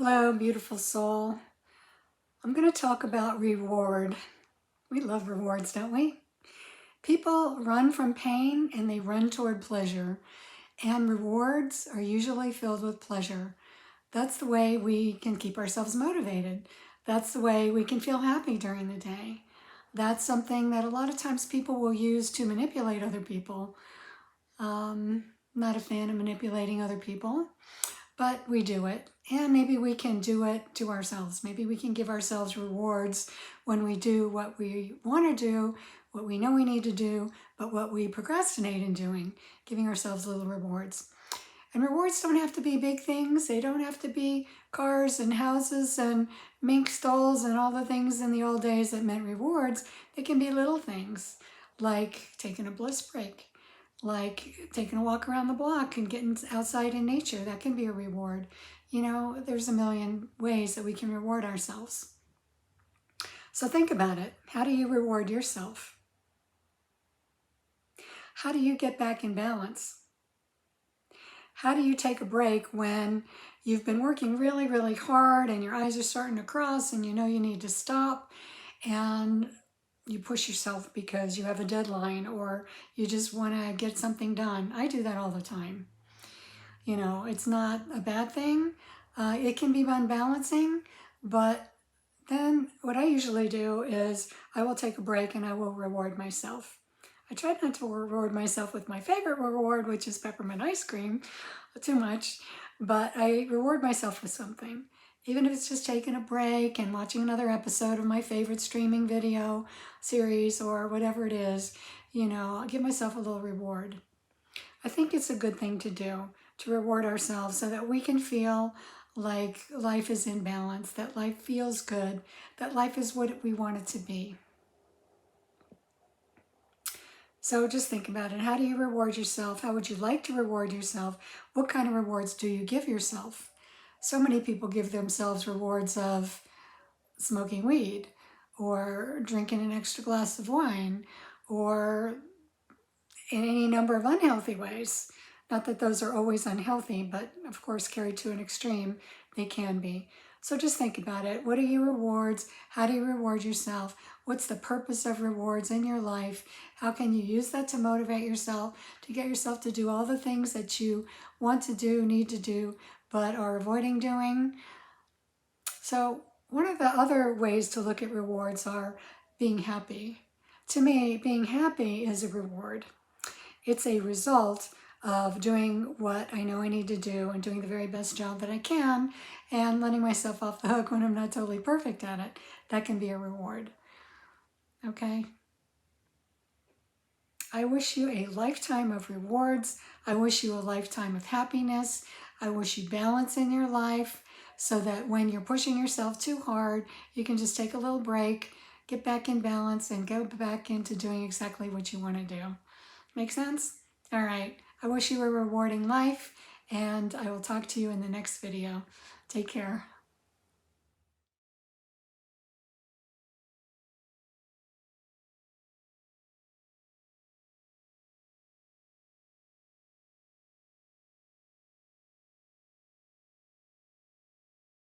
Hello, beautiful soul. I'm going to talk about reward. We love rewards, don't we? People run from pain and they run toward pleasure, and rewards are usually filled with pleasure. That's the way we can keep ourselves motivated. That's the way we can feel happy during the day. That's something that a lot of times people will use to manipulate other people. Not a fan of manipulating other people, but we do it. And maybe we can do it to ourselves. Maybe we can give ourselves rewards when we do what we want to do, what we know we need to do, but what we procrastinate in doing, giving ourselves little rewards. And rewards don't have to be big things. They don't have to be cars and houses and mink stalls and all the things in the old days that meant rewards. They can be little things like taking a bliss break, like taking a walk around the block and getting outside in nature. That can be a reward. You know, there's a million ways that we can reward ourselves. So think about it. How do you reward yourself? How do you get back in balance? How do you take a break when you've been working really, really hard and your eyes are starting to cross and you know you need to stop and you push yourself because you have a deadline or you just want to get something done? I do that all the time. You know, it's not a bad thing. It can be unbalancing, but then what I usually do is I will take a break and I will reward myself. I try not to reward myself with my favorite reward, which is peppermint ice cream, too much, but I reward myself with something. Even if it's just taking a break and watching another episode of my favorite streaming video series or whatever it is, you know, I'll give myself a little reward. I think it's a good thing to do, to reward ourselves so that we can feel like life is in balance, that life feels good, that life is what we want it to be. So just think about it. How do you reward yourself? How would you like to reward yourself? What kind of rewards do you give yourself? So many people give themselves rewards of smoking weed or drinking an extra glass of wine or in any number of unhealthy ways. Not that those are always unhealthy, but of course carried to an extreme, they can be. So just think about it. What are your rewards? How do you reward yourself? What's the purpose of rewards in your life? How can you use that to motivate yourself, to get yourself to do all the things that you want to do, need to do, but are avoiding doing? So one of the other ways to look at rewards are being happy. To me, being happy is a reward. It's a result of doing what I know I need to do and doing the very best job that I can and letting myself off the hook when I'm not totally perfect at it. That can be a reward. Okay? I wish you a lifetime of rewards. I wish you a lifetime of happiness. I wish you balance in your life so that when you're pushing yourself too hard, you can just take a little break, get back in balance, and go back into doing exactly what you want to do. Make sense? All right. I wish you a rewarding life, and I will talk to you in the next video. Take care.